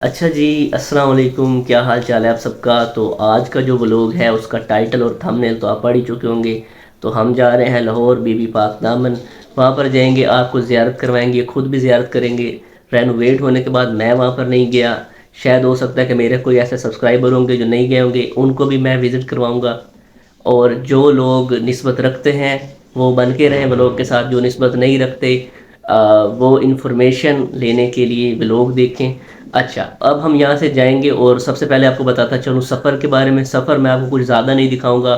اچھا جی، السلام علیکم، کیا حال چال ہے آپ سب کا؟ تو آج کا جو ولوگ ہے اس کا ٹائٹل اور تھمبنیل تو آپ پڑھ ہی چکے ہوں گے۔ تو ہم جا رہے ہیں لاہور بی بی پاک دامن، وہاں پر جائیں گے، آپ کو زیارت کروائیں گے، خود بھی زیارت کریں گے۔ رینوویٹ ہونے کے بعد میں وہاں پر نہیں گیا، شاید ہو سکتا ہے کہ میرے کوئی ایسے سبسکرائبر ہوں گے جو نہیں گئے ہوں گے، ان کو بھی میں وزٹ کرواؤں گا۔ اور جو لوگ نسبت رکھتے ہیں وہ بن کے رہیں ولوگ کے ساتھ، جو نسبت نہیں رکھتے وہ انفارمیشن لینے کے لیے ولوگ دیکھیں۔ اچھا، اب ہم یہاں سے جائیں گے اور سب سے پہلے آپ کو بتاتا چلوں سفر کے بارے میں۔ سفر میں آپ کو کچھ زیادہ نہیں دکھاؤں گا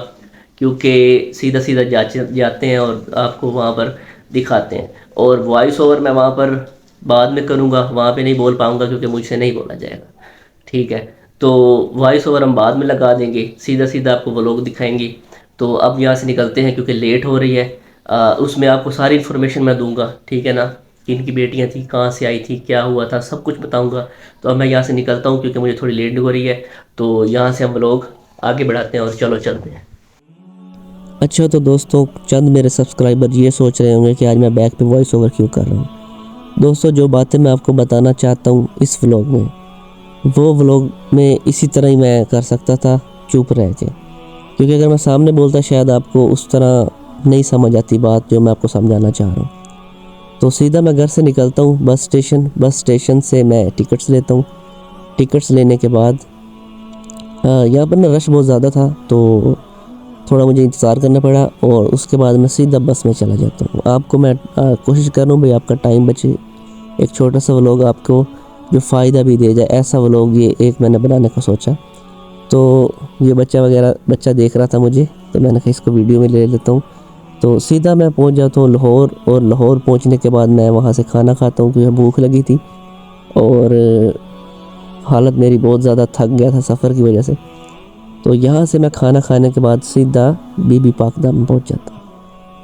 کیونکہ سیدھا سیدھا جاتے ہیں اور آپ کو وہاں پر دکھاتے ہیں، اور وائس اوور میں وہاں پر بعد میں کروں گا، وہاں پہ نہیں بول پاؤں گا کیونکہ مجھ سے نہیں بولا جائے گا، ٹھیک ہے؟ تو وائس اوور ہم بعد میں لگا دیں گے، سیدھا سیدھا آپ کو وہ لوگ دکھائیں گے۔ تو اب یہاں سے نکلتے ہیں کیونکہ لیٹ ہو رہی ہے۔ اس میں آپ کو ساری انفارمیشن میں دوں گا، ٹھیک ہے نا؟ کن کی بیٹیاں تھیں، کہاں سے آئی تھی، کیا ہوا تھا، سب کچھ بتاؤں گا۔ تو اب میں یہاں سے نکلتا ہوں کیونکہ مجھے تھوڑی لیٹ ہو رہی ہے، تو یہاں سے ہم لوگ آگے بڑھاتے ہیں اور چلو چلتے ہیں۔ اچھا تو دوستوں، چند میرے سبسکرائبر یہ سوچ رہے ہوں گے کہ آج میں بیک پہ وائس اوور کیوں کر رہا ہوں۔ دوستوں، جو باتیں میں آپ کو بتانا چاہتا ہوں اس ولاگ میں، وہ ولاگ میں اسی طرح ہی میں کر سکتا تھا چپ رہ کے، کیونکہ اگر میں سامنے بولتا شاید آپ کو اس طرح نہیں سمجھ آتی بات جو میں آپ کو سمجھانا چاہ رہا ہوں۔ تو سیدھا میں گھر سے نکلتا ہوں بس اسٹیشن سے میں ٹکٹس لیتا ہوں۔ ٹکٹس لینے کے بعد یہاں پر نا رش بہت زیادہ تھا تو تھوڑا مجھے انتظار کرنا پڑا، اور اس کے بعد میں سیدھا بس میں چلا جاتا ہوں۔ آپ کو میں کوشش کر رہا ہوں بھائی آپ کا ٹائم بچے، ایک چھوٹا سا ولاگ آپ کو جو فائدہ بھی دے جائے، ایسا ولاگ یہ ایک میں نے بنانے کا سوچا۔ تو یہ بچہ دیکھ رہا تھا مجھے، تو میں نے کہا اس کو ویڈیو میں لے لیتا ہوں۔ تو سیدھا میں پہنچ جاتا ہوں لاہور، اور لاہور پہنچنے کے بعد میں وہاں سے کھانا کھاتا ہوں کیونکہ بھوک لگی تھی، اور حالت میری بہت زیادہ تھک گیا تھا سفر کی وجہ سے۔ تو یہاں سے میں کھانا کھانے کے بعد سیدھا بی بی پاک دامن پہنچ جاتا ہوں۔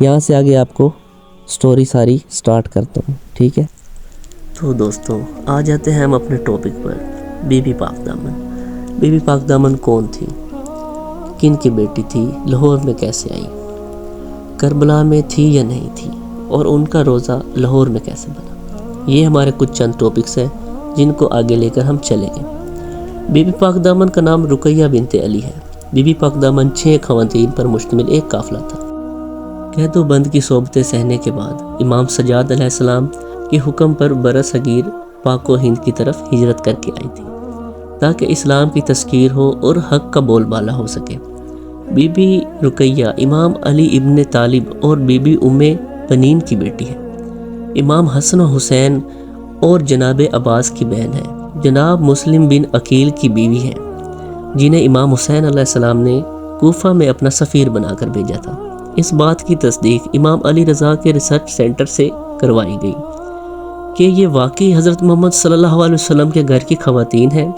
یہاں سے آگے آپ کو سٹوری ساری سٹارٹ کرتا ہوں، ٹھیک ہے؟ تو دوستوں، آ جاتے ہیں ہم اپنے ٹاپک پر، بی بی پاک دامن۔ بی بی پاک دامن کون تھی، کن کی بیٹی تھی، لاہور میں کیسے آئی، کربلا میں تھی یا نہیں تھی، اور ان کا روزہ لاہور میں کیسے بنا، یہ ہمارے کچھ چند ٹاپکس ہیں جن کو آگے لے کر ہم چلیں گے۔ بی بی پاک دامن کا نام رقیہ بنت علی ہے۔ بی بی پاک دامن 6 خواتین پر مشتمل ایک قافلہ تھا۔ قید و بند کی صحبتیں سہنے کے بعد امام سجاد علیہ السلام کے حکم پر برصغیر پاک و ہند کی طرف ہجرت کر کے آئی تھی تاکہ اسلام کی تذکیر ہو اور حق کا بول بالا ہو سکے۔ بی بی رقیہ امام علی ابن طالب اور بی بی ام بنین کی بیٹی ہے۔ امام حسن و حسین اور جناب عباس کی بہن ہے۔ جناب مسلم بن عقیل کی بیوی ہے، جنہیں امام حسین علیہ السلام نے کوفہ میں اپنا سفیر بنا کر بھیجا تھا۔ اس بات کی تصدیق امام علی رضا کے ریسرچ سینٹر سے کروائی گئی کہ یہ واقعی حضرت محمد صلی اللہ علیہ وسلم کے گھر کی خواتین ہیں،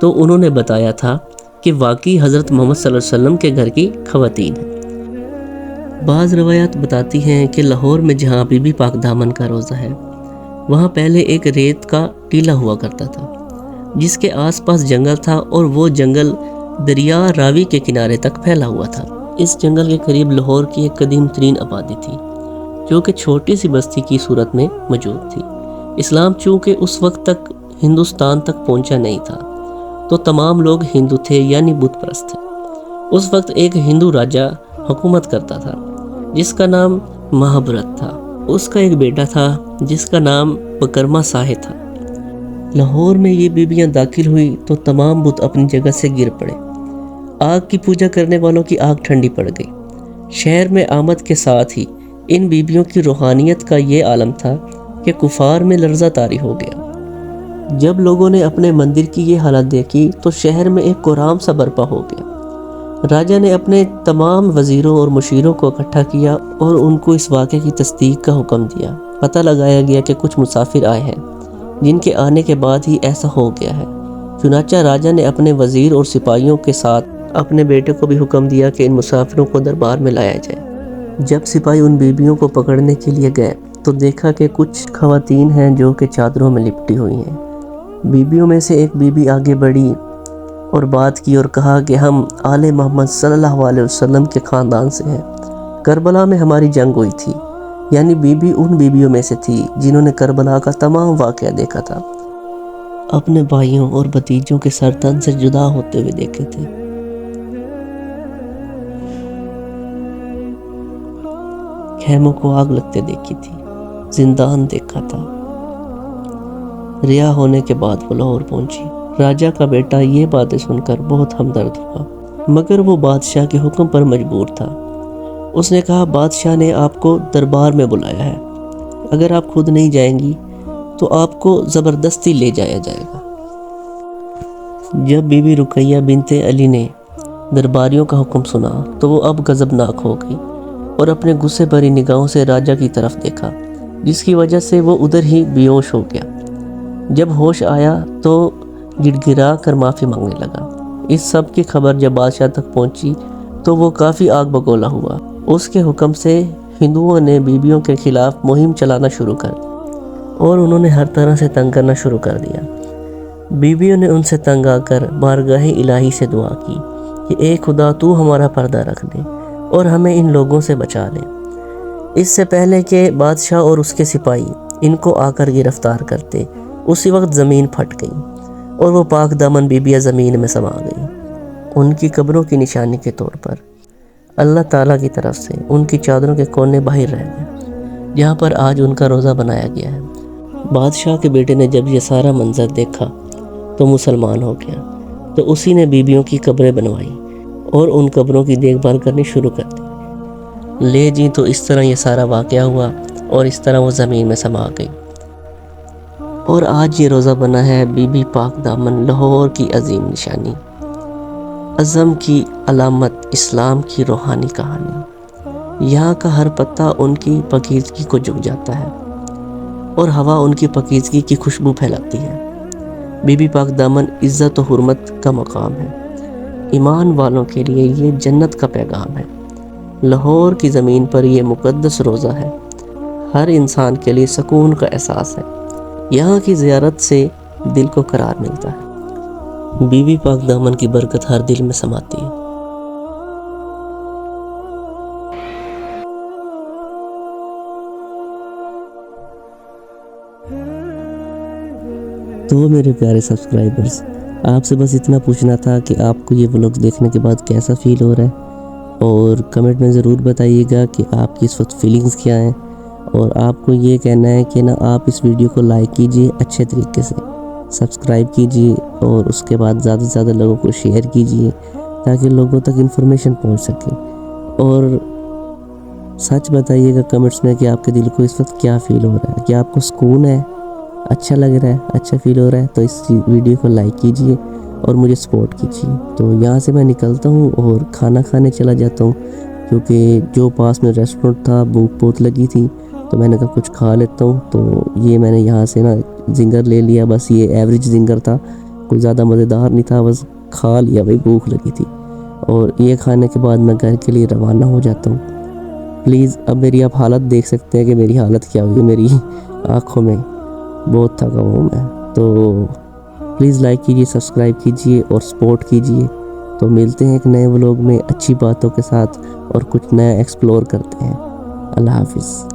تو انہوں نے بتایا تھا کہ واقعی حضرت محمد صلی اللہ علیہ وسلم کے گھر کی خواتین ہیں۔ بعض روایات بتاتی ہیں کہ لاہور میں جہاں بی بی پاک دامن کا روزہ ہے، وہاں پہلے ایک ریت کا ٹیلا ہوا کرتا تھا جس کے آس پاس جنگل تھا، اور وہ جنگل دریا راوی کے کنارے تک پھیلا ہوا تھا۔ اس جنگل کے قریب لاہور کی ایک قدیم ترین آبادی تھی جو کہ چھوٹی سی بستی کی صورت میں موجود تھی۔ اسلام چونکہ اس وقت تک ہندوستان تک پہنچا نہیں تھا تو تمام لوگ ہندو تھے، یعنی بت پرست تھے۔ اس وقت ایک ہندو راجا حکومت کرتا تھا جس کا نام مہابھرت تھا۔ اس کا ایک بیٹا تھا جس کا نام بکرما ساہے تھا۔ لاہور میں یہ بیبیاں داخل ہوئی تو تمام بت اپنی جگہ سے گر پڑے۔ آگ کی پوجا کرنے والوں کی آگ ٹھنڈی پڑ گئی۔ شہر میں آمد کے ساتھ ہی ان بیبیوں کی روحانیت کا یہ عالم تھا کہ کفار میں لرزہ طاری ہو گیا۔ جب لوگوں نے اپنے مندر کی یہ حالت دیکھی تو شہر میں ایک کورام سا برپا ہو گیا۔ راجا نے اپنے تمام وزیروں اور مشیروں کو اکٹھا کیا اور ان کو اس واقعے کی تصدیق کا حکم دیا۔ پتہ لگایا گیا کہ کچھ مسافر آئے ہیں جن کے آنے کے بعد ہی ایسا ہو گیا ہے۔ چنانچہ راجا نے اپنے وزیر اور سپاہیوں کے ساتھ اپنے بیٹے کو بھی حکم دیا کہ ان مسافروں کو دربار میں لایا جائے۔ جب سپاہی ان بیبیوں کو پکڑنے کے لیے گئے تو دیکھا کہ کچھ خواتین ہیں جو کہ چادروں میں لپٹی ہوئی ہیں۔ بیبیوں میں سے ایک بیوی آگے بڑھی اور بات کی اور کہا کہ ہم آل محمد صلی اللہ علیہ وسلم کے خاندان سے ہیں۔ کربلا میں ہماری جنگ ہوئی تھی، یعنی بی بی ان بیبیوں میں سے تھی جنہوں نے کربلا کا تمام واقعہ دیکھا تھا۔ اپنے بھائیوں اور بھتیجوں کے سر تن سے جدا ہوتے ہوئے دیکھے تھے۔ خیموں کو آگ لگتے دیکھی تھی، زندان دیکھا تھا۔ رہا ہونے کے بعد وہ لاہور پہنچی۔ راجہ کا بیٹا یہ باتیں سن کر بہت ہمدرد ہوا، مگر وہ بادشاہ کے حکم پر مجبور تھا۔ اس نے کہا بادشاہ نے آپ کو دربار میں بلایا ہے، اگر آپ خود نہیں جائیں گی تو آپ کو زبردستی لے جایا جائے گا۔ جب بی بی رقیہ بنت علی نے درباریوں کا حکم سنا تو وہ اب غضبناک ہو گئی اور اپنے غصے بھری نگاہوں سے راجہ کی طرف دیکھا، جس کی وجہ سے وہ ادھر ہی بے ہوش ہو گیا۔ جب ہوش آیا تو گڑ گڑا کر معافی مانگنے لگا۔ اس سب کی خبر جب بادشاہ تک پہنچی تو وہ کافی آگ بگولا ہوا۔ اس کے حکم سے ہندوؤں نے بیویوں کے خلاف مہم چلانا شروع کر دی اور انہوں نے ہر طرح سے تنگ کرنا شروع کر دیا۔ بیویوں نے ان سے تنگ آ کر بارگاہ الہی سے دعا کی کہ اے خدا تو ہمارا پردہ رکھ دے اور ہمیں ان لوگوں سے بچا لے۔ اس سے پہلے کہ بادشاہ اور اس کے سپاہی ان کو آ کر گرفتار کرتے، اسی وقت زمین پھٹ گئی اور وہ پاک دامن بیویاں زمین میں سما گئیں۔ ان کی قبروں کی نشانی کے طور پر اللہ تعالیٰ کی طرف سے ان کی چادروں کے کونے باہر رہ گئے، جہاں پر آج ان کا روزہ بنایا گیا ہے۔ بادشاہ کے بیٹے نے جب یہ سارا منظر دیکھا تو مسلمان ہو گیا، تو اسی نے بیویوں کی قبریں بنوائی اور ان قبروں کی دیکھ بھال کرنی شروع کر دی۔ لے جی تو اس طرح یہ سارا واقعہ ہوا اور اس طرح وہ زمین میں سما گئی، اور آج یہ روزہ بنا ہے بی بی پاک دامن لاہور کی عظیم نشانی، عزم کی علامت، اسلام کی روحانی کہانی۔ یہاں کا ہر پتا ان کی پاکیزگی کو جھک جاتا ہے اور ہوا ان کی پاکیزگی کی خوشبو پھیلاتی ہے۔ بی بی پاک دامن عزت و حرمت کا مقام ہے، ایمان والوں کے لیے یہ جنت کا پیغام ہے۔ لاہور کی زمین پر یہ مقدس روزہ ہے، ہر انسان کے لیے سکون کا احساس ہے۔ یہاں کی زیارت سے دل کو قرار ملتا ہے۔ بی بی پاک دامن کی برکت ہر دل میں سماتی ہے۔ تو میرے پیارے سبسکرائبرز، آپ سے بس اتنا پوچھنا تھا کہ آپ کو یہ ولاگ دیکھنے کے بعد کیسا فیل ہو رہا ہے، اور کمنٹ میں ضرور بتائیے گا کہ آپ کی اس وقت فیلنگز کیا ہیں، اور آپ کو یہ کہنا ہے کہ نا آپ اس ویڈیو کو لائک کیجئے اچھے طریقے سے، سبسکرائب کیجئے اور اس کے بعد زیادہ سے زیادہ لوگوں کو شیئر کیجئے تاکہ لوگوں تک انفارمیشن پہنچ سکے۔ اور سچ بتائیے گا کمنٹس میں کہ آپ کے دل کو اس وقت کیا فیل ہو رہا ہے، کہ آپ کو سکون ہے، اچھا لگ رہا ہے، اچھا فیل ہو رہا ہے، تو اس ویڈیو کو لائک کیجئے اور مجھے سپورٹ کیجئے۔ تو یہاں سے میں نکلتا ہوں اور کھانا کھانے چلا جاتا ہوں، کیونکہ جو پاس میں ریسٹورنٹ تھا بھوک بہت لگی تھی، تو میں نے کہا کچھ کھا لیتا ہوں۔ تو یہ میں نے یہاں سے نا زنگر لے لیا، بس یہ ایوریج زنگر تھا، کوئی زیادہ مزیدار نہیں تھا، بس کھا لیا، بھائی بھوک لگی تھی۔ اور یہ کھانے کے بعد میں گھر کے لیے روانہ ہو جاتا ہوں۔ پلیز اب میری آپ حالت دیکھ سکتے ہیں کہ میری حالت کیا ہوئی ہے، میری آنکھوں میں بہت تھکا ہوں میں۔ تو پلیز لائک کیجئے، سبسکرائب کیجئے اور سپورٹ کیجئے۔ تو ملتے ہیں ایک نئے ولاگ میں اچھی باتوں کے ساتھ اور کچھ نیا ایکسپلور کرتے ہیں۔ اللہ حافظ۔